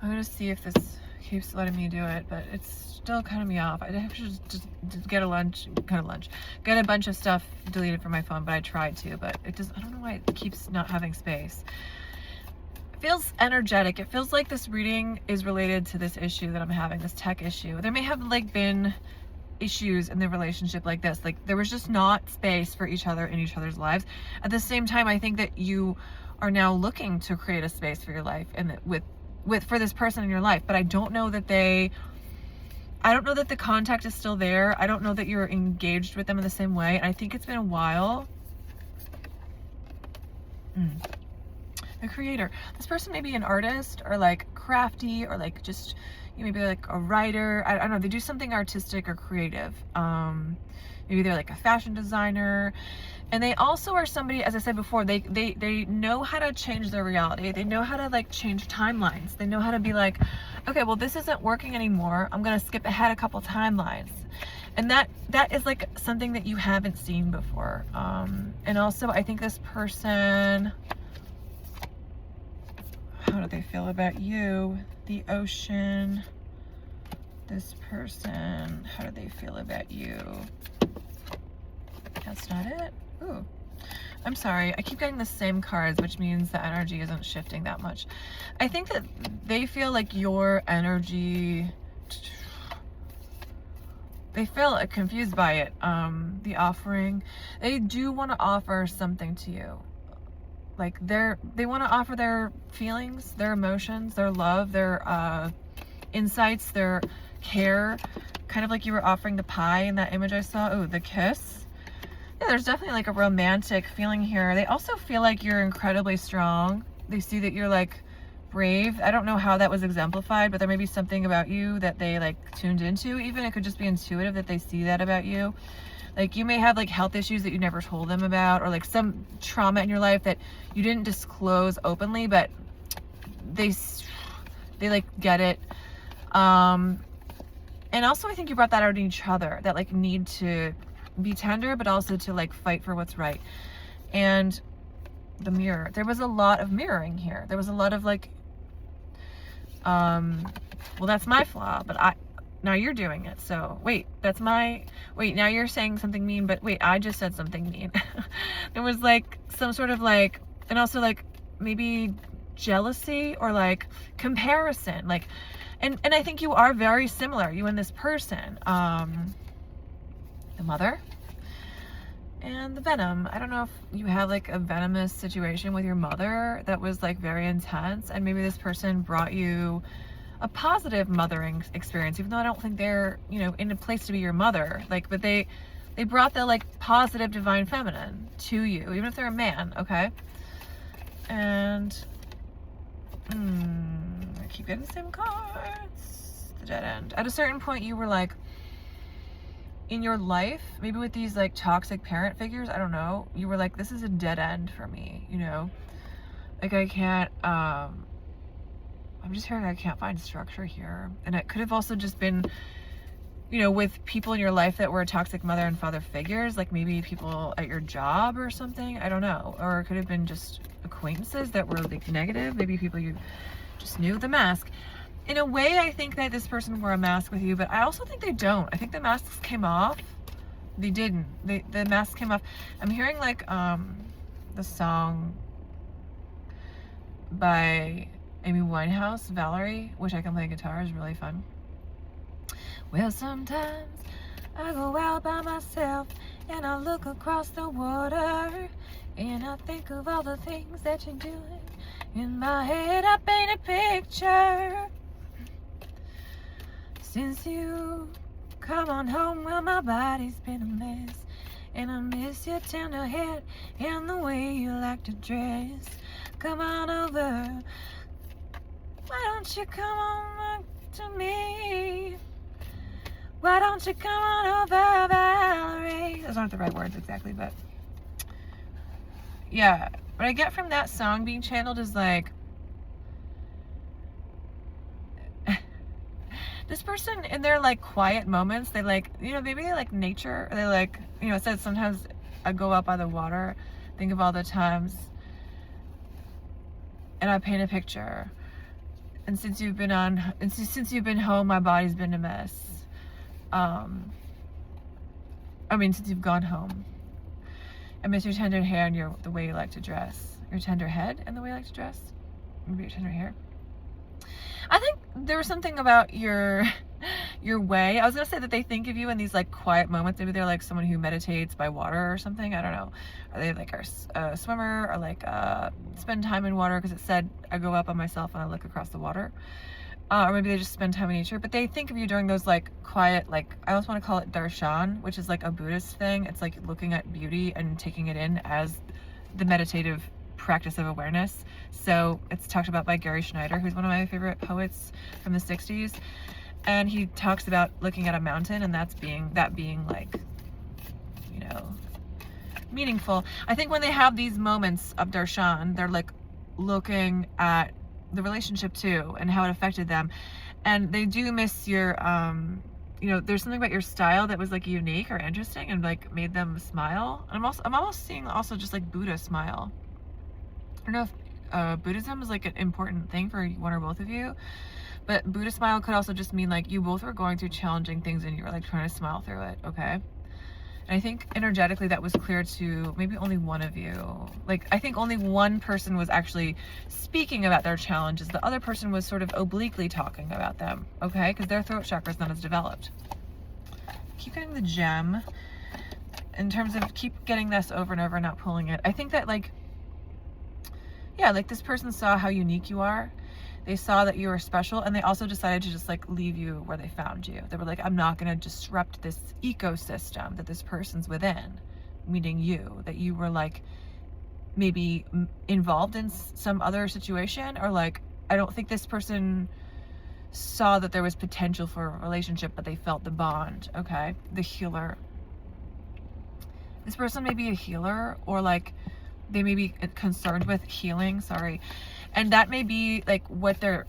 I'm gonna see if this keeps letting me do it, but it's still cutting me off. I should just get a get a bunch of stuff deleted from my phone, but I tried to, but it does. I don't know why it keeps not having space. It feels energetic. It feels like this reading is related to this issue that I'm having, this tech issue. There may have like been issues in the relationship like this, like there was just not space for each other in each other's lives. At the same time, I think that you are now looking to create a space for your life and for this person in your life, but I don't know that the contact is still there. I don't know that you're engaged with them in the same way. And I think it's been a while. The creator. This person may be an artist or like crafty or like just, maybe they're like a writer. I don't know. They do something artistic or creative. Maybe they're like a fashion designer. And they also are somebody, as I said before, they know how to change their reality. They know how to like change timelines. They know how to be like, okay, well, this isn't working anymore. I'm going to skip ahead a couple timelines. And that is like something that you haven't seen before. And also I think this person, how do they feel about you? The ocean. This person, how do they feel about you? That's not it. Ooh. I'm sorry. I keep getting the same cards, which means the energy isn't shifting that much. I think that they feel like your energy, they feel confused by it. The offering. They do want to offer something to you. Like they want to offer their feelings, their emotions, their love, their insights, their care, kind of like you were offering the pie in that image I saw. Oh, the kiss. Yeah, there's definitely like a romantic feeling here. They also feel like you're incredibly strong. They see that you're like brave. I don't know how that was exemplified, but there may be something about you that they like tuned into. Even it could just be intuitive that they see that about you. Like you may have like health issues that you never told them about, or like some trauma in your life that you didn't disclose openly, but they like get it. And also I think you brought that out in each other, that like need to be tender, but also to like fight for what's right. And the mirror, there was a lot of mirroring here. There was a lot of like, well, that's my flaw, but now you're doing it. So wait, now you're saying something mean, but wait, I just said something mean. There was like some sort of like, and also like maybe jealousy or like comparison, like, and I think you are very similar, you and this person. The mother and the venom. I don't know if you have like a venomous situation with your mother that was like very intense, and maybe this person brought you a positive mothering experience, even though I don't think they're, in a place to be your mother, like, but they brought the like positive divine feminine to you, even if they're a man. Okay. And I keep getting the same cards. The dead end. At a certain point you were like, in your life, maybe with these like toxic parent figures, I don't know, you were like, this is a dead end for me, like I can't, I'm just hearing I can't find structure here. And it could have also just been, with people in your life that were toxic mother and father figures, like maybe people at your job or something, I don't know. Or it could have been just acquaintances that were like negative, maybe people you just knew. The mask. In a way, I think that this person wore a mask with you, but I also think they don't. I think the masks came off. They didn't. The masks came off. I'm hearing like the song by Amy Winehouse, Valerie, which I can play guitar, is really fun. Well, sometimes I go out by myself and I look across the water and I think of all the things that you're doing. In my head, I paint a picture. Since you come on home, well, my body's been a mess, and I miss your tender head and the way you like to dress. Come on over. Why don't you come on to me? Why don't you come on over, Valerie? Those aren't the right words exactly, but yeah. What I get from that song being channeled is like, this person in their like quiet moments, they like, maybe they like nature, or they like, it says sometimes I go out by the water, think of all the times, and I paint a picture. And since you've been home, my body's been a mess. Since you've gone home. I miss your tender hair and the way you like to dress. Your tender head and the way you like to dress? Maybe your tender hair. I think there was something about your way. I was gonna say that they think of you in these like quiet moments. Maybe they're like someone who meditates by water or something. I don't know. Are they like a swimmer, or like spend time in water? Because it said I go up on myself and I look across the water. Or maybe they just spend time in nature. But they think of you during those like quiet, like I almost want to call it darshan, which is like a Buddhist thing. It's like looking at beauty and taking it in as the meditative practice of awareness. So it's talked about by Gary Schneider, who's one of my favorite poets from the 60s. And he talks about looking at a mountain and that being like, you know, meaningful. I think when they have these moments of darshan, they're like looking at the relationship too and how it affected them. And they do miss your, there's something about your style that was like unique or interesting and like made them smile. And I'm almost seeing also just like Buddha smile. I don't know if Buddhism is like an important thing for one or both of you, but Buddha smile could also just mean like you both were going through challenging things and you were like trying to smile through it, okay? And I think energetically that was clear to maybe only one of you. Like, I think only one person was actually speaking about their challenges. The other person was sort of obliquely talking about them, okay? Because their throat chakra is not as developed. Keep getting the gem. In terms of keep getting this over and over and not pulling it. I think that like this person saw how unique you are. They saw that you were special, and they also decided to just like leave you where they found you. They were like, I'm not going to disrupt this ecosystem that this person's within, meaning you, that you were like maybe involved in some other situation, or like, I don't think this person saw that there was potential for a relationship, but they felt the bond, okay? The healer. This person may be a healer, or like they may be concerned with healing, and that may be like what they're,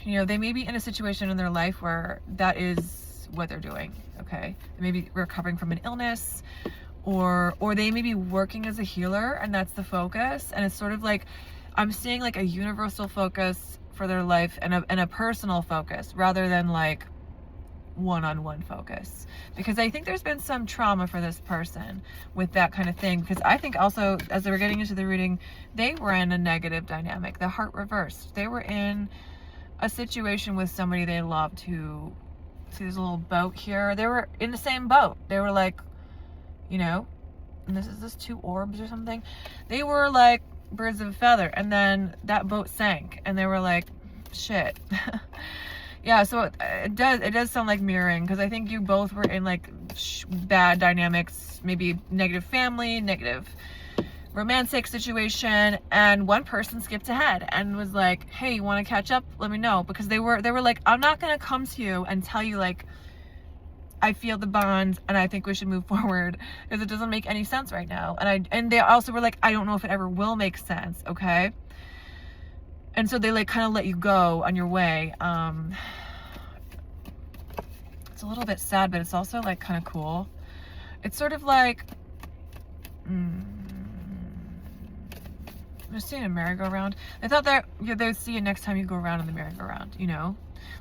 they may be in a situation in their life where that is what they're doing, okay? They may be recovering from an illness, or they may be working as a healer, and that's the focus. And it's sort of like, I'm seeing like a universal focus for their life and a personal focus rather than like one-on-one focus, because I think there's been some trauma for this person with that kind of thing. Because I think also, as they were getting into the reading, they were in a negative dynamic, the heart reversed. They were in a situation with somebody they loved who, see there's a little boat here, they were in the same boat. They were like, and this two orbs or something, they were like birds of a feather, and then that boat sank and they were like, shit. Yeah, so it does sound like mirroring, because I think you both were in like bad dynamics, maybe negative family, negative romantic situation, and one person skipped ahead and was like, hey, you want to catch up? Let me know. Because they were like, I'm not going to come to you and tell you like I feel the bond and I think we should move forward, because it doesn't make any sense right now. And they also were like, I don't know if it ever will make sense, okay? And so they like kind of let you go on your way. It's a little bit sad, but it's also like kind of cool. It's sort of like, I'm just seeing a merry-go-round. I thought that they would see you next time you go around in the merry-go-round,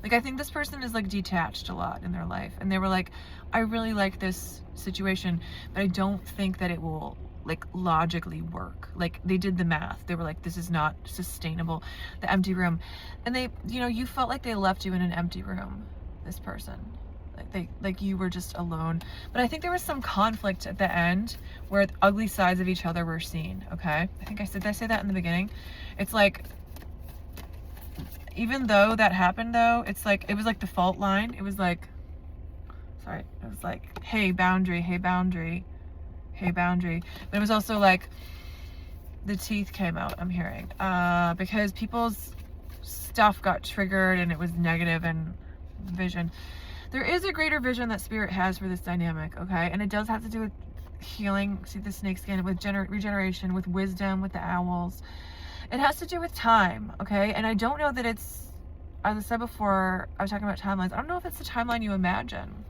Like, I think this person is like detached a lot in their life, and they were like, I really like this situation, but I don't think that it will like logically work. Like, they did the math. They were like, this is not sustainable. The empty room. And they, you felt like they left you in an empty room, this person. Like you were just alone. But I think there was some conflict at the end where the ugly sides of each other were seen, okay? Did I say that in the beginning? It's like, even though that happened though, it's like, it was like the fault line. It was like, it was like, hey boundary, hey boundary, hey boundary. But it was also like, the teeth came out, I'm hearing. Because people's stuff got triggered and it was negative, and vision. There is a greater vision that Spirit has for this dynamic, okay? And it does have to do with healing, see the snake skin, with regeneration, with wisdom, with the owls. It has to do with time, okay? And I don't know that it's, as I said before, I was talking about timelines. I don't know if it's the timeline you imagine.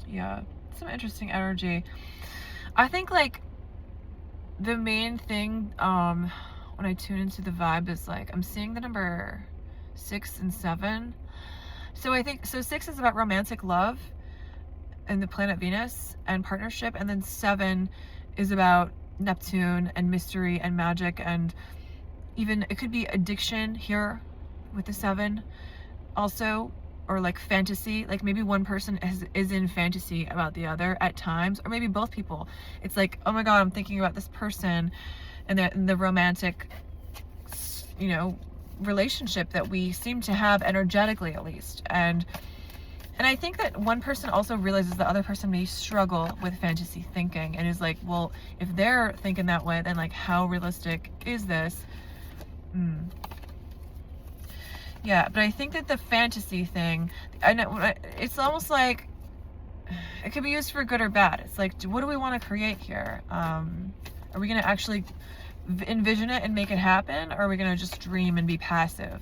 Yeah, some interesting energy. I think like the main thing when I tune into the vibe is like, I'm seeing the number 6 and 7. So I think, so 6 is about romantic love and the planet Venus and partnership. And then 7 is about Neptune and mystery and magic, and even it could be addiction here with the 7 also, or like fantasy, like maybe one person is in fantasy about the other at times, or maybe both people. It's like, oh my god, I'm thinking about this person, and the romantic, you know, relationship that we seem to have energetically, at least. And I think that one person also realizes the other person may struggle with fantasy thinking, and is like, well, if they're thinking that way, then like, how realistic is this? Yeah, but I think that the fantasy thing, I know it's almost like it could be used for good or bad. It's like, what do we want to create here? Are we going to actually envision it and make it happen, or are we going to just dream and be passive?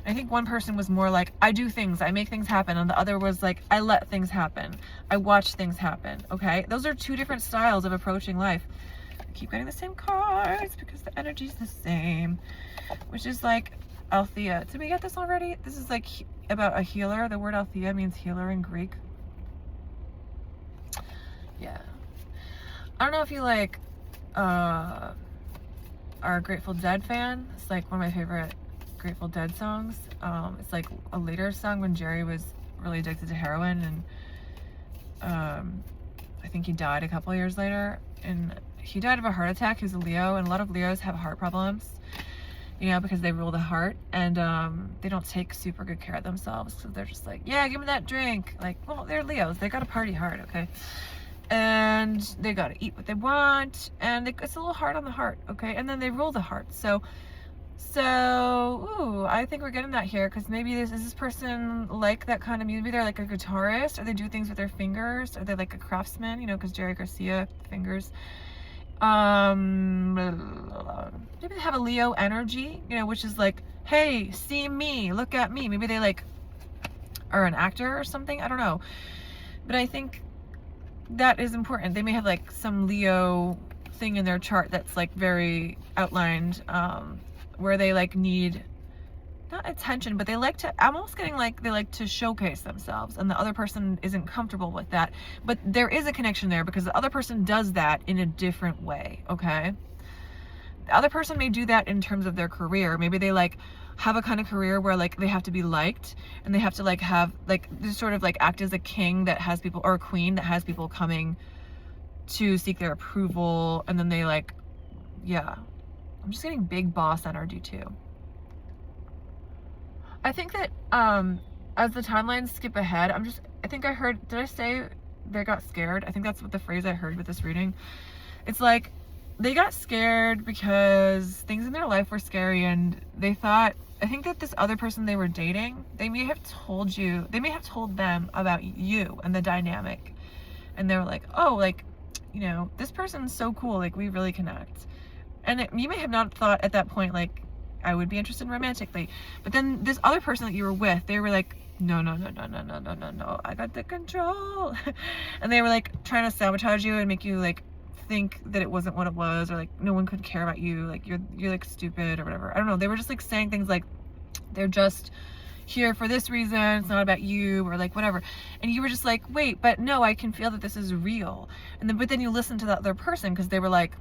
I think one person was more like, I do things, I make things happen, and the other was like, I let things happen, I watch things happen. Okay, those are two different styles of approaching life. I keep getting the same cards because the energy's the same, which is like Althea. Did we get this already? This is like about a healer. The word Althea means healer in Greek. Yeah, I don't know if you like are a Grateful Dead fan. It's like one of my favorite Grateful Dead songs. It's like a later song when Jerry was really addicted to heroin, and I think he died a couple years later, and he died of a heart attack. He was a Leo, and a lot of Leos have heart problems, you know, because they rule the heart, and they don't take super good care of themselves, so they're just like, yeah, give me that drink. Like, well, they're Leos, they gotta party hard, okay, and they gotta eat what they want, and it's a little hard on the heart, okay, and then they rule the heart. So ooh, I think we're getting that here, because maybe is this person like that kind of music? Maybe they're like a guitarist, or they do things with their fingers, or they're like a craftsman, you know, because Jerry Garcia, fingers. Maybe they have a Leo energy, you know, which is like, hey, see me, look at me. Maybe they like are an actor or something, I don't know. But I think that is important. They may have like some Leo thing in their chart that's like very outlined, where they like need not attention, but they like to, I'm almost getting like they like to showcase themselves, and the other person isn't comfortable with that. But there is a connection there, because the other person does that in a different way, okay? The other person may do that in terms of their career. Maybe they like have a kind of career where like they have to be liked, and they have to like have like just sort of like act as a king that has people, or a queen that has people coming to seek their approval, and then they like, yeah. I'm just getting big boss energy too. I think that as the timelines skip ahead, I think I heard, did I say they got scared? I think that's what the phrase I heard with this reading. It's like they got scared because things in their life were scary, and they thought, I think that this other person they were dating, they may have told them about you and the dynamic, and they were like, oh, like, you know, this person's so cool, like we really connect. And you may have not thought at that point, like, I would be interested romantically. But then this other person that you were with, they were like, no, I got the control. And they were like trying to sabotage you and make you like think that it wasn't what it was, or like no one could care about you, like you're like stupid or whatever. I don't know. They were just like saying things like, they're just here for this reason, it's not about you, or like whatever. And you were just like, wait, but no, I can feel that this is real. And then, but then you listen to the other person, because they were like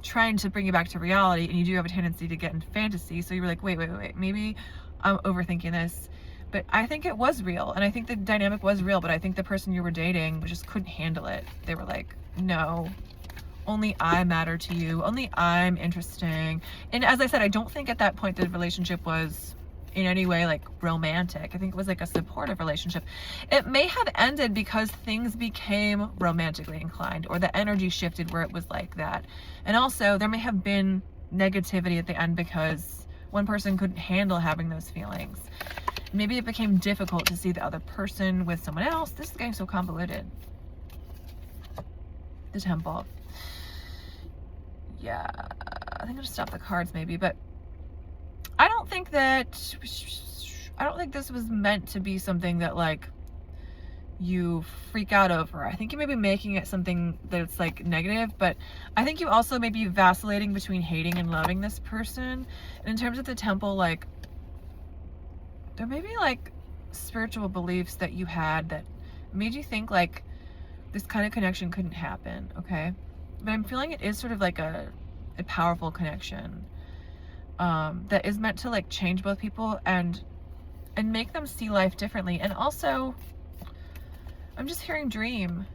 trying to bring you back to reality, and you do have a tendency to get into fantasy. So you were like, wait, maybe I'm overthinking this, but I think it was real, and I think the dynamic was real, but I think the person you were dating just couldn't handle it. They were like, no, only I matter to you, only I'm interesting. And as I said, I don't think at that point the relationship was in any way like romantic. I think it was like a supportive relationship. It may have ended because things became romantically inclined, or the energy shifted where it was like that. And also there may have been negativity at the end because one person couldn't handle having those feelings. Maybe it became difficult to see the other person with someone else. This is getting so convoluted. The Temple. Yeah, I think I'll just stop the cards maybe, but I don't think this was meant to be something that like you freak out over. I think you may be making it something that's like negative, but I think you also may be vacillating between hating and loving this person. And in terms of the temple, like, there may be like spiritual beliefs that you had that made you think like this kind of connection couldn't happen, okay? But I'm feeling it is sort of like a powerful connection that is meant to like change both people and make them see life differently. And also, I'm just hearing dream.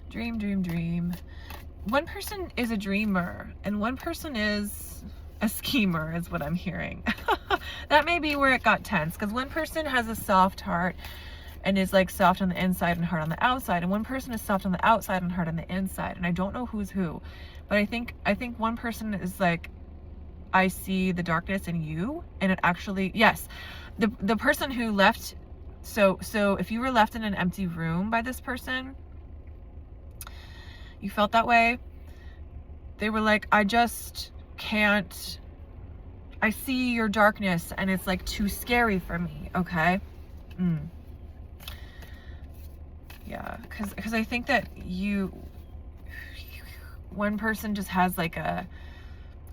One person is a dreamer and one person is a schemer, is what I'm hearing. That may be where it got tense, because one person has a soft heart and is like soft on the inside and hard on the outside, and one person is soft on the outside and hard on the inside, and I don't know who's who, but I think one person is like, I see the darkness in you, and it actually, yes, the person who left, so if you were left in an empty room by this person, you felt that way, they were like, I just can't, I see your darkness and it's like too scary for me, okay? Yeah, because I think that one person just has like a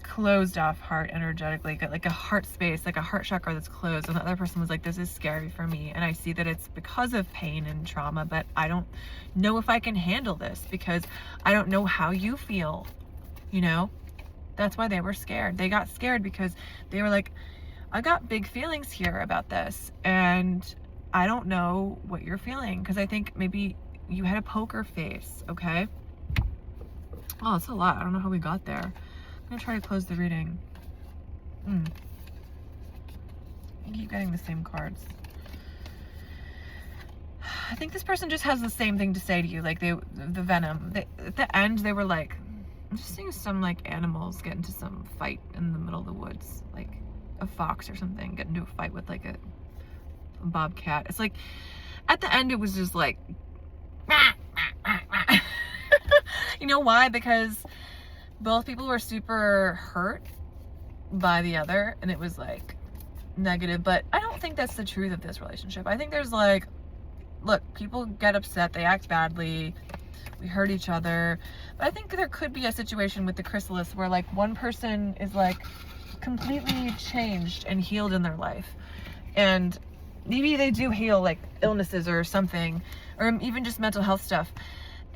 closed off heart energetically, like a heart space, like a heart chakra that's closed, and the other person was like, this is scary for me, and I see that it's because of pain and trauma, but I don't know if I can handle this because I don't know how you feel, you know? That's why they were scared. They got scared because they were like, I got big feelings here about this, and I don't know what you're feeling, because I think maybe you had a poker face, okay? Oh, it's a lot. I don't know how we got there. I'm gonna try to close the reading. I keep getting the same cards. I think this person just has the same thing to say to you, like the venom. At the end, they were like, I'm just seeing some like animals get into some fight in the middle of the woods, like a fox or something get into a fight with like a bobcat. It's like at the end it was just like you know why? Because both people were super hurt by the other, and it was like negative. But I don't think that's the truth of this relationship. I think there's like, look, people get upset, they act badly, we hurt each other, but I think there could be a situation with the chrysalis where like one person is like completely changed and healed in their life, and maybe they do heal like illnesses or something, or even just mental health stuff,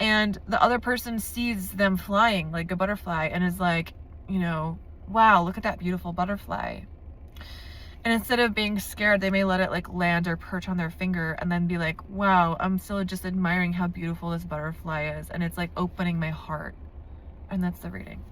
and the other person sees them flying like a butterfly and is like, you know, wow, look at that beautiful butterfly. And instead of being scared, they may let it like land or perch on their finger and then be like, wow, I'm still just admiring how beautiful this butterfly is, and it's like opening my heart. And that's the reading.